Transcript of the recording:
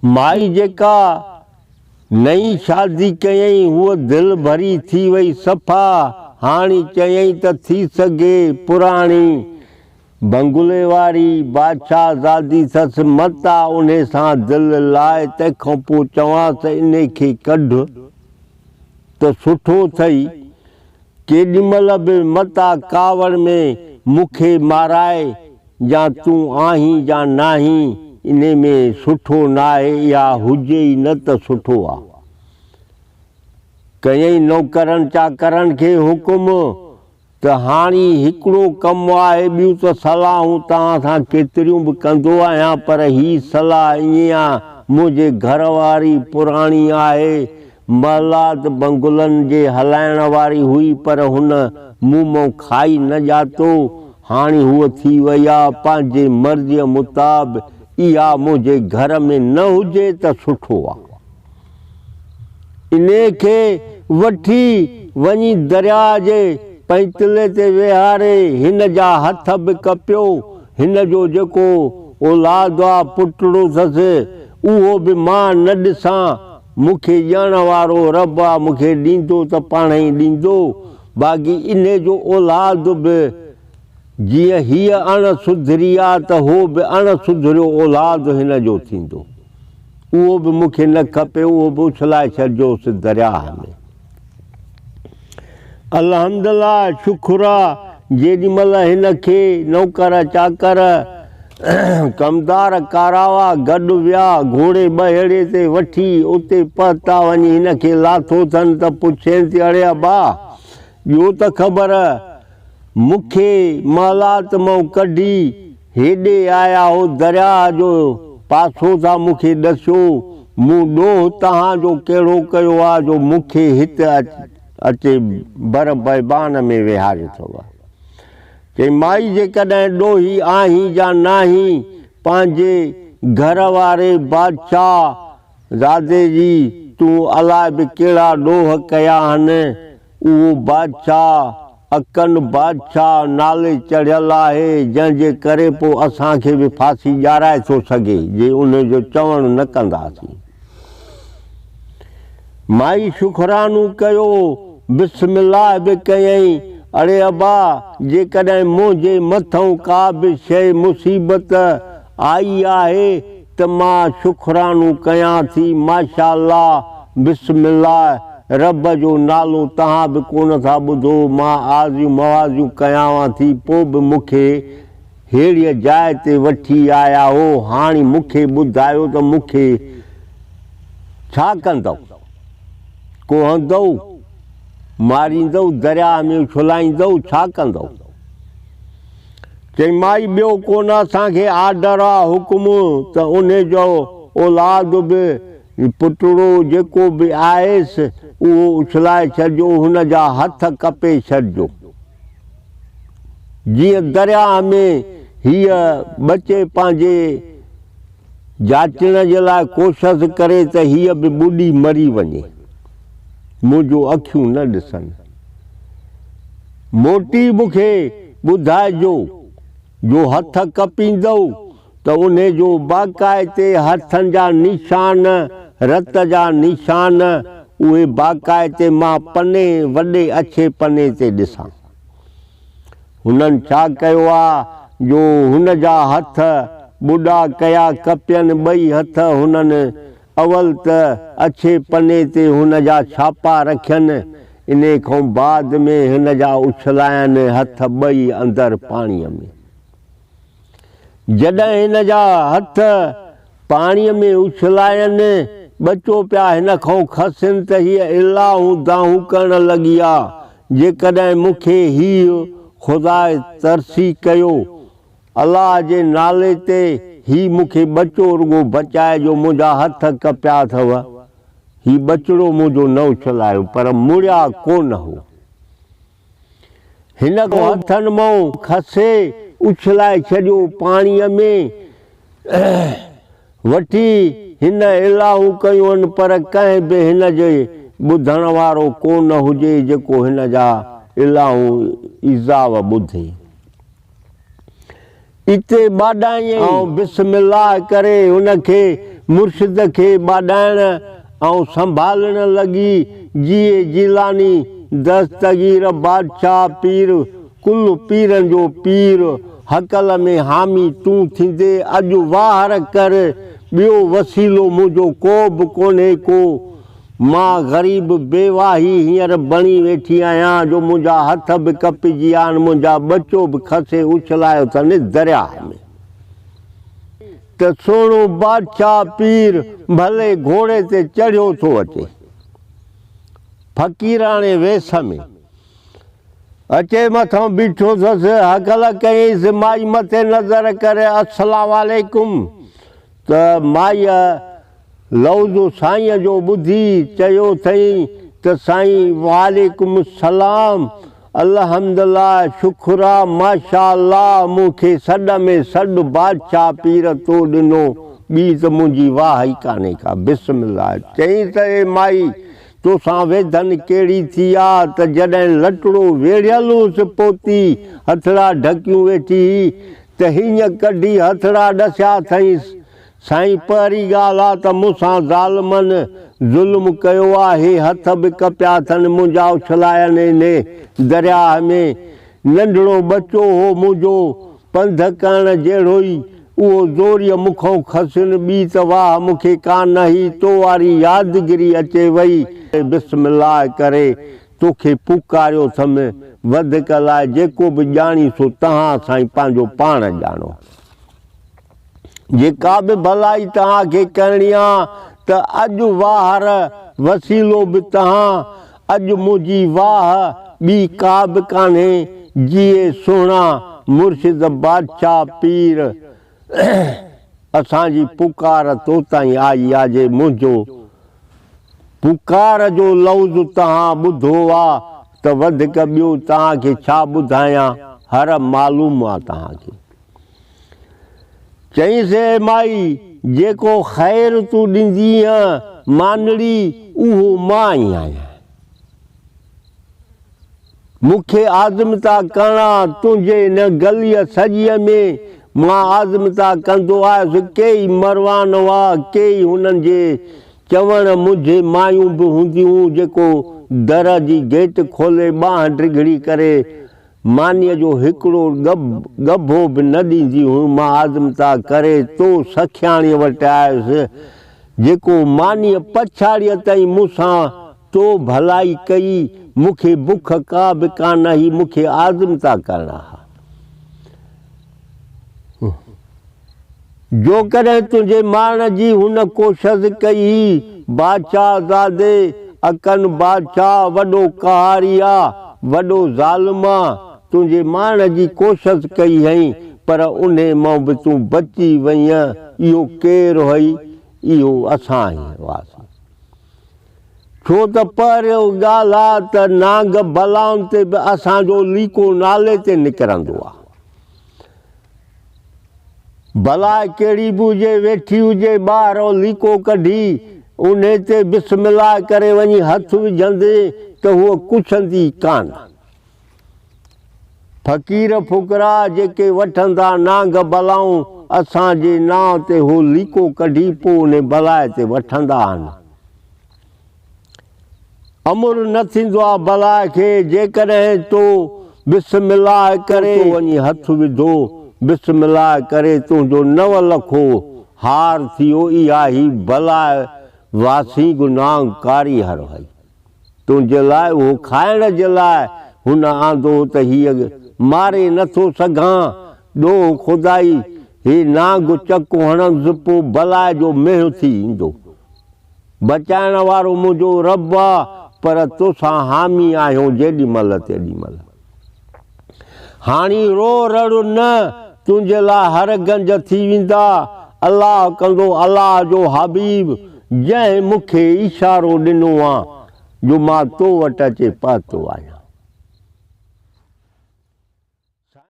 माई जेका नई शादी कयई वो दिल भरी थी वई सफ़ा, हाणी चयई त थी सघे पुराणी। बंगुले वारी बादशाह ज़ादी सस मता उन्हे सां दिल लाए, तंहिंखां पोइ चवांसि इन खे कढ त सुठो अथई। केॾीमहिल बि मता कावड़ में मूंखे माराए, या तूं आहीं या नाहीं, इन में सुठो नाहे, या हुजे ई न त सुठो आहे। कयई नौकरनि चाकरनि खे हुकुम त हाणे हिकिड़ो कमु आहे, ॿियूं त सलाहूं तव्हां सां केतिरियूं बि कंदो आहियां, पर ही सलाह ईअं आहे, मुंहिंजे घर वारी पुराणी आहे, महलात बंगुलनि जे हलाइण वारी हुई, पर हुन मूं मां खाई न ॼातो। हाणे हूअ थी वई आहे पंहिंजे मर्ज़ीअ मुताबिक़, इहा मुंहिंजे घर में न हुजे त सुठो आहे। इन खे वठी वञी दरिया जे पैंतले ते विहारे, हिन जा हथ बि कपियो। हिन जो जेको औलाद आहे पुटड़ो अथसि, उहो बि मां न ॾिसां, मूंखे ॾियण वारो रब आहे, मूंखे ॾींदो त पाण ई ॾींदो। बाक़ी इन जो औलाद बि जीअं हीअ अण सुधरी आहे त हो बि अण सुधरियो औलाद हिन जो थींदो, उहो बि मूंखे न खपे, उहो बि उछलाए छॾिजोसि दरियाह में। अल्हम्दुलिल्लाह, शुक्र आहे जेॾीमहिल हिन खे नौकर चाकर कमदार कारावा गॾु विया, घोड़े ॿहेड़े ते वठी उते पहुता वञी हिन खे लाथो अथनि त पुछनि थी, अड़े अबा ॿियो त ख़बर, मूंखे महलात मां कढी हेॾे आया हो, दरिया जो पासो था मूंखे ॾसियो, मूं ॾोह तव्हांजो कहिड़ो कयो आहे जो मूंखे हिते अचे बर बैबान में विहारियो अथव। चई माई जेकॾहिं ॾोही आहीं या नाहीं, पंहिंजे घर वारे बादशाह ज़ादे जी तूं अलाए बि कहिड़ा ॾोह कया आहिनि। उहो बादशाह अकन बादशाह नाले चढ़ियल आहे, जंहिंजे करे पोइ असांखे बि फांसी ॼाराए थो सघे जे उनजो चवणु न कंदासीं। माई शुकरानो कयो, बिस्मिल्लाह बि कयई, अड़े अबा जेकॾहिं मुंहिंजे मथां का बि शइ मुसीबत आई आहे त मां शुकरानो कयां थी, माशाअल्लाह बिस्मिल्लाह, रब जो नालो तव्हां बि कोन था ॿुधो, मां आज़ियूं मवाज़ियूं कयांव थी, पोइ बि मूंखे अहिड़ीअ जाइ ते वठी आया हो। हाणे मूंखे ॿुधायो त मूंखे छा कंदव, कोहंदव, मारींदव, दरिया में उछलाईंदव, छा कंदव? चई माई ॿियो कोन, असांखे आर्डर आहे, हुकुम त उन जो औलाद बि पुटड़ो जेको बि आयसि उहो उछलाए छॾिजो, हुन जा हथ कपे छॾिजो, जीअं दरिया में हीअ बचे पंहिंजे जाचण जे लाइ कोशिशि करे त हीअ बि ॿुॾी मरी वञे, मुंहिंजो अखियूं न ॾिसनि। मोटी मूंखे ॿुधाइजो, जो हथ कपींदव त उन जो बाक़ाइदे हथनि जा निशान, रत जा निशान, उहे बाक़ाइदे मां पने वॾे अछे पने ते ॾिसां। हुननि छा कयो आहे जो हुन जा हथ ॿुॾा कया, कपियनि ॿई हथ हुननि, अवल त अछे पने ते हुन जा छापा रखियनि, इन खां बाद में हिन जा उछलायनि हथ ॿई अंदरि पाणीअ में। जॾहिं हिन जा हथ पाणीअ में उछलायनि, बचो पिया हिन खां खसनि त हीअ इलाहूं दाहूं करण लॻी आहे। जेकॾहिं मूंखे हीउ ख़ुदा तरसी कयो, अलाह जे नाले ते ही मूंखे बचो रुगो बचाइजो, मुंहिंजा हथ कपिया अथव, ही बचिड़ो मुंहिंजो न उछलायो, पर मुड़िया कोन हो। हिन खां हथनि मां खसे उछलाए छॾियो पाणीअ में, वठी हिन इलाहूं कयूं आहिनि, पर कंहिं बि हिन जे ॿुधण वारो कोन हुजे जेको हिन जा इलाहूं इज़ाव ॿुधे। इते ॿाॾाई ऐं बिस्मिल्लाह करे हुनखे मुर्शिद खे ॿाॾाइण ऐं संभालण लॻी जीए जिलानी दस्तगीर बादशाह पीर कुल पीरनि जो पीर हकल में हामी तूं थींदे अॼु वाहर कर ॿियो वसीलो मुंहिंजो को बि कोन्हे को मां ग़रीब बेवाही हींअर बणी वेठी आहियां जो मुंहिंजा हथ बि कपजी विया आहिनि मुंहिंजा बचो बि खसे उछलायो अथनि दरिया में त सोणो बादशाह पीर भले घोड़े ते चढ़ियो थो अचे फ़क़ीराणे वेस में अचे मथां बीठो अथसि हकल कईंसि माई मथे नज़र करे अस्सलाम वालेकुम त माईअ लफ़्ज़ साईंअ जो ॿुधी चयो अथई त साईं वालेकुम सलाम अल्हम्दुलिल्लाह शुक्र आहे माशा अल्लाह मूंखे सॾ में सॾु बादशाह पीर तो ॾिनो ॿी त मुंहिंजी वाह ई कान्हे का बिस्मिल्लाह चई त ए माई तोसां वेधन कहिड़ी थी आहे त जॾहिं लटड़ो वेढ़ियल हुअसि पोती हथड़ा ढकियूं वेठी त हीअं कढी हथड़ा ॾसिया अथईंसि साईं पहिरीं ॻाल्हि आहे त मूंसां ज़ालिमनि ज़ुल्म कयो आहे हथ बि कपिया अथनि मुंहिंजा उछलायनि इन दरिया में नंढड़ो बचो हो मुंहिंजो पंध करण जहिड़ो ई उहो ज़ोरीअ मुखों खसिन ॿी त वाह मूंखे कान ई तो वारी यादगिरी अचे वई बिस्मिल्लाह करे तोखे पुकारियो अथमि वधीक लाइ जेको बि ॼाणी सो तव्हां साईं पंहिंजो पाण ॼाणो जेका बि भलाई तव्हांखे करणी आहे त अॼु वाहर वसीलो बि तव्हां अॼु मुंहिंजी वाह ॿी का बि कान्हे जीए सोणा मुर्शिद बादशाह पीर असांजी पुकार तो ताईं आई आहे जे मुंहिंजो पुकार जो लफ़्ज़ तव्हां ॿुधो आहे त वधीक ॿियो तव्हांखे छा ॿुधायां हर मालूम आहे तव्हांखे चईंसि माई जेको ख़ैर तूं ॾींदीअ मानड़ी उहो मां ई आहियां मूंखे आज़मता करणा तुंहिंजे हिन गलीअ सॼीअ में मां आज़मता कंदो आयुसि केई मरवान हुआ केई हुननि जे चवण मुंहिंजे मायूं बि हूंदियूं जेको दर जी गेट खोले ॿांह डिघड़ी करे मानीअ जो हिकिड़ो गभो बि न ॾींदी हुयूं मां आज़मता करे तो सखियाणीअ वटि आयुसि जेको मानीअ पछाड़ीअ ताईं मूंसां तो भलाई कई मूंखे बुख का बि कान ही मूंखे आज़मता करणा जो कॾहिं तुंहिंजे माण जी हुन कोशिश कई बादशाह ज़ादे अकन बादशाह वॾो कहारी आहे वॾो ज़ालिम आहे तुंहिंजे माण जी कोशिश कई हई पर उन मां बि तूं बची वईअ इहो केरु हुई इहो असां ई हुआसीं छो त पहिरियों ॻाल्हि आहे त नांग बलाउनि ते बि असांजो लीको नाले ते निकिरंदो आहे भला कहिड़ी बि हुजे वेठी हुजे ॿाहिरि लीको कढी उन ते बिस्मिल्लाह करे वञी हथ विझंदे त उहो कुछंदी कान फ़क़ीर फुकरा जेके वठंदा नांग बलाऊं असांजे नाव ते हू लीको कढी पोइ उन बलाए ते वठंदा आहिनि अमुर न थींदो आहे बलाए खे जेकॾहिं तो बिस्मिल्लाह करे वञी हथ विधो बिस्मिल्लाह करे तुंहिंजो 9 लखो हार थियो इहा ई बलाए वासी गुनाह कारी हर हुई तुंहिंजे लाइ उहो खाइण जे लाइ हुन आंदो त हीअ मारे नथो सघां ॾोह खुदाई ही नांग चक हणंदुसि पोइ बलाए जो मेंहुं थी ईंदो बचाइण वारो मुंहिंजो रब आहे पर तोसां हामी आहियूं जेॾी महिल तेॾी महिल हाणे रो रड़ न तुंहिंजे लाइ हर गंज थी वेंदा अलाह कंदो अलाह जो हबीब जंहिं मूंखे इशारो ॾिनो आहे जो मां तो वटि अचे पहुतो आहियां